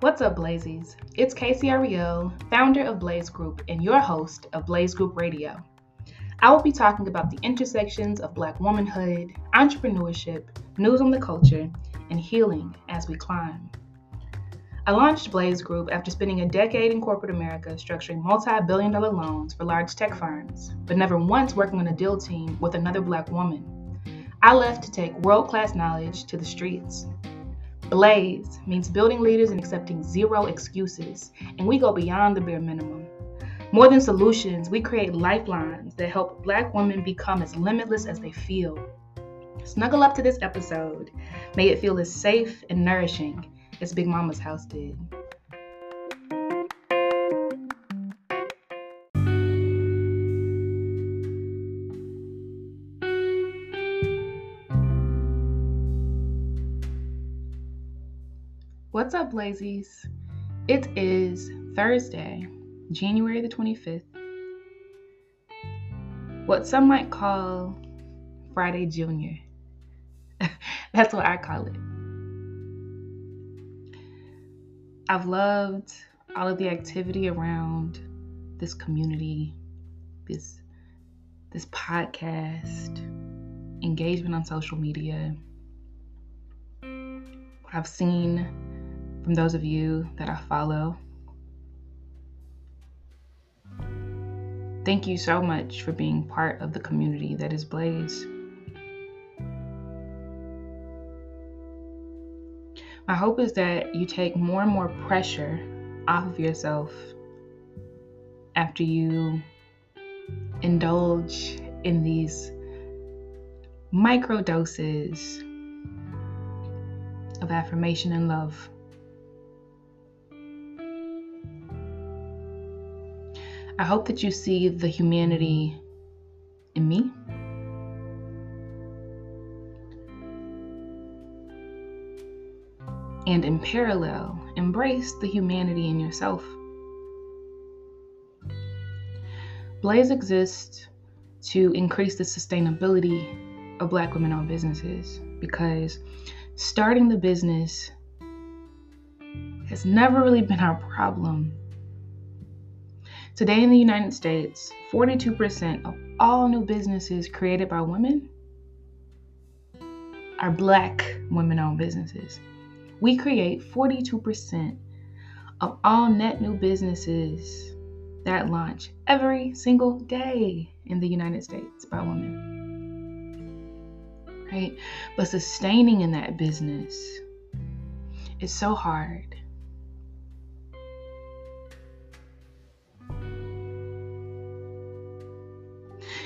What's up, Blazies? It's Casey Ariel, founder of Blaze Group and your host of Blaze Group Radio. I will be talking about the intersections of Black womanhood, entrepreneurship, news on the culture, and healing as we climb. I launched Blaze Group after spending a decade in corporate America structuring multi-billion-dollar loans for large tech firms, but never once working on a deal team with another Black woman. I left to take world-class knowledge to the streets. Blaze means building leaders and accepting zero excuses, and we go beyond the bare minimum. More than solutions, we create lifelines that help Black women become as limitless as they feel. Snuggle up to this episode. May it feel as safe and nourishing as Big Mama's house did. What's up, Blazies? It is Thursday, January the 25th. What some might call Friday Junior. That's what I call it. I've loved all of the activity around this community, this podcast, engagement on social media. What I've seen from those of you that I follow. Thank you so much for being part of the community that is Blaze. My hope is that you take more and more pressure off of yourself after you indulge in these micro doses of affirmation and love. I hope that you see the humanity in me. And in parallel, embrace the humanity in yourself. Blaze exists to increase the sustainability of Black women-owned businesses because starting the business has never really been our problem. Today in the United States, 42% of all new businesses created by women are Black women-owned businesses. We create 42% of all net new businesses that launch every single day in the United States by women. Right? But sustaining in that business is so hard.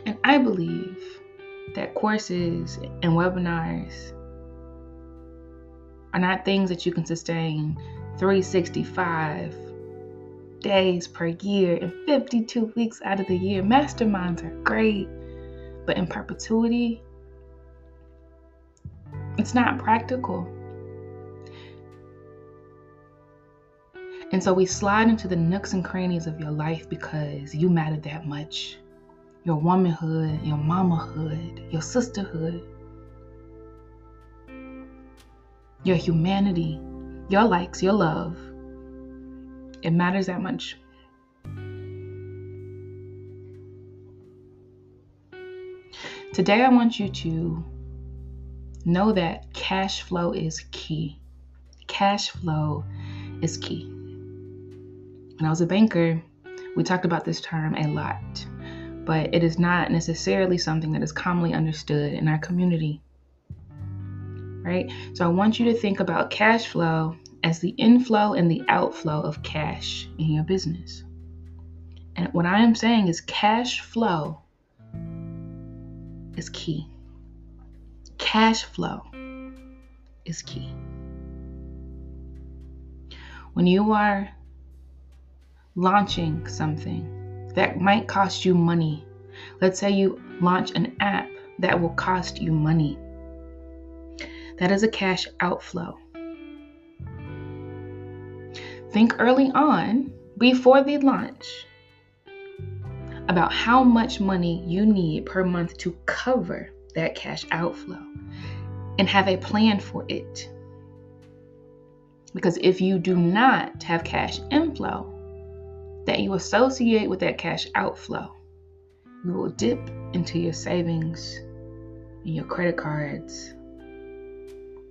And I believe that courses and webinars are not things that you can sustain 365 days per year and 52 weeks out of the year. Masterminds are great, but in perpetuity, it's not practical. And so we slide into the nooks and crannies of your life because you matter that much. Your womanhood, your mamahood, your sisterhood, your humanity, your likes, your love. It matters that much. Today, I want you to know that cash flow is key. Cash flow is key. When I was a banker, we talked about this term a lot, but it is not necessarily something that is commonly understood in our community. Right? So I want you to think about cash flow as the inflow and the outflow of cash in your business. And what I am saying is cash flow is key. Cash flow is key. When you are launching something that might cost you money, let's say you launch an app that will cost you money. That is a cash outflow. Think early on, before the launch, about how much money you need per month to cover that cash outflow and have a plan for it. Because if you do not have cash inflow that you associate with that cash outflow, you will dip into your savings and your credit cards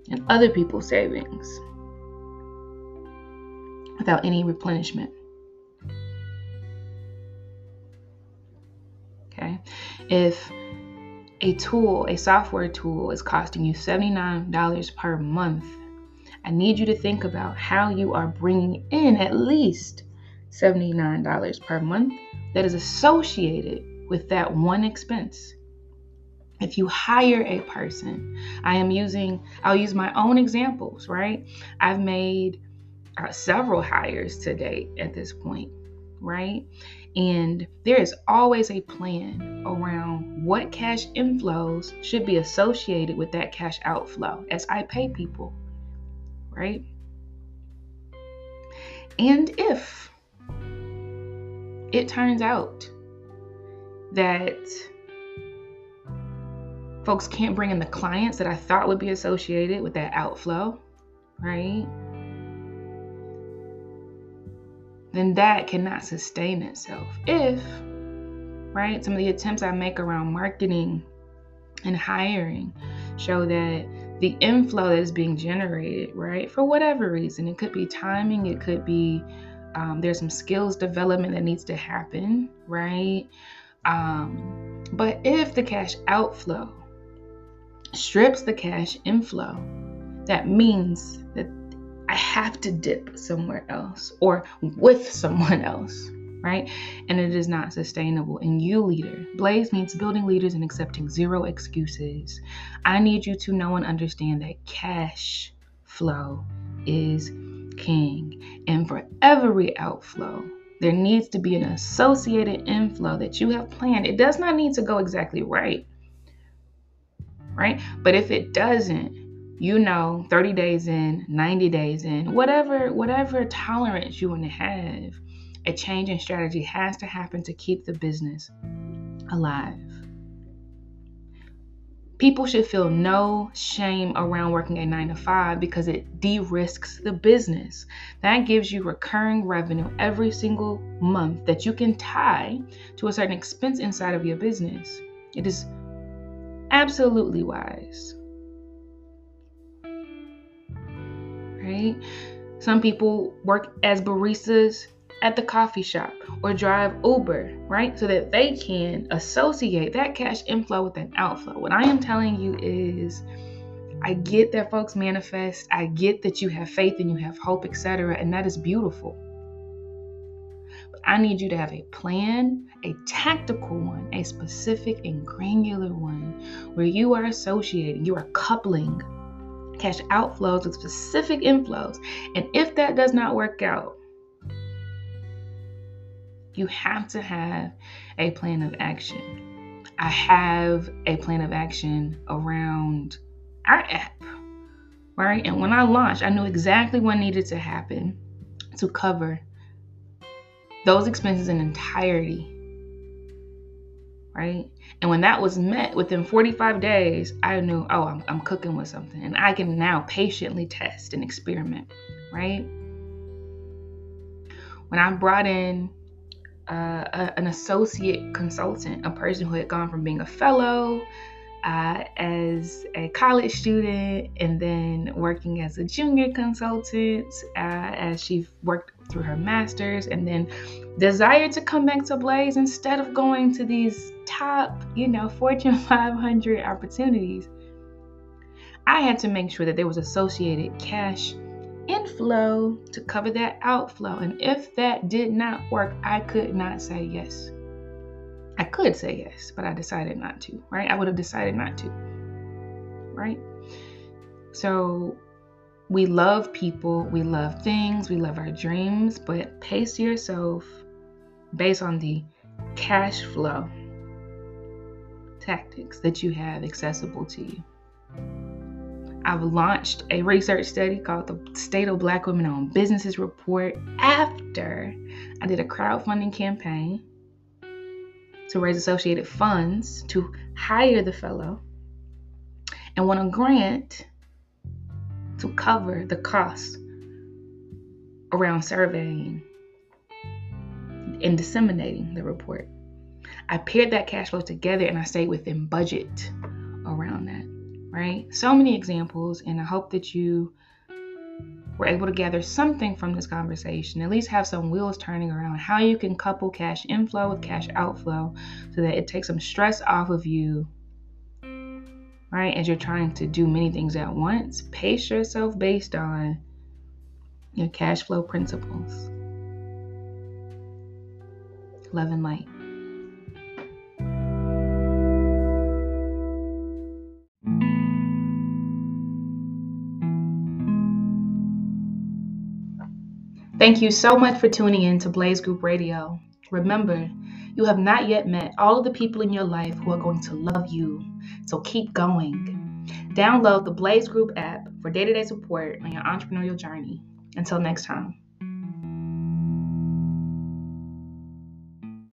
and other people's savings without any replenishment. Okay? If a software tool is costing you $79 per month, I need you to think about how you are bringing in at least $79 per month that is associated with that one expense. If you hire a person, I'll use my own examples, right? I've made several hires to date at this point, right? And there is always a plan around what cash inflows should be associated with that cash outflow as I pay people, right? And if it turns out that folks can't bring in the clients that I thought would be associated with that outflow, right? Then that cannot sustain itself. If, right, some of the attempts I make around marketing and hiring show that the inflow that is being generated, right, for whatever reason, it could be timing, it could be there's some skills development that needs to happen, right? But if the cash outflow strips the cash inflow, that means that I have to dip somewhere else or with someone else, right? And it is not sustainable. And you, leader, Blaze means building leaders and accepting zero excuses. I need you to know and understand that cash flow is king. And for every outflow, there needs to be an associated inflow that you have planned. It does not need to go exactly right? But if it doesn't, 30 days in, 90 days in, whatever tolerance you want to have, a change in strategy has to happen to keep the business alive. People should feel no shame around working a 9-to-5 because it de-risks the business. That gives you recurring revenue every single month that you can tie to a certain expense inside of your business. It is absolutely wise. Right? Some people work as baristas at the coffee shop or drive Uber, right? So that they can associate that cash inflow with an outflow. What I am telling you is, I get that folks manifest. I get that you have faith and you have hope, etc. And that is beautiful. But I need you to have a plan, a tactical one, a specific and granular one where you are associating, you are coupling cash outflows with specific inflows. And if that does not work out, you have to have a plan of action. I have a plan of action around our app, right? And when I launched, I knew exactly what needed to happen to cover those expenses in entirety, right? And when that was met within 45 days, I knew, I'm cooking with something. And I can now patiently test and experiment, right? When I brought in an associate consultant, a person who had gone from being a fellow as a college student and then working as a junior consultant as she worked through her master's, and then desired to come back to Blaze instead of going to these top, Fortune 500 opportunities. I had to make sure that there was associated cash inflow to cover that outflow. And if that did not work, I could not say yes. I could say yes, but I decided not to, right? I would have decided not to, right? So we love people, we love things, we love our dreams, but pace yourself based on the cash flow tactics that you have accessible to you. I've launched a research study called the State of Black Women Owned Businesses Report after I did a crowdfunding campaign to raise associated funds to hire the fellow and won a grant to cover the cost around surveying and disseminating the report. I paired that cash flow together and I stayed within budget around that, right? So many examples, and I hope that you were able to gather something from this conversation, at least have some wheels turning around how you can couple cash inflow with cash outflow so that it takes some stress off of you, right? As you're trying to do many things at once, pace yourself based on your cash flow principles. Love and light. Thank you so much for tuning in to Blaze Group Radio. Remember, you have not yet met all of the people in your life who are going to love you, so keep going. Download the Blaze Group app for day-to-day support on your entrepreneurial journey. Until next time.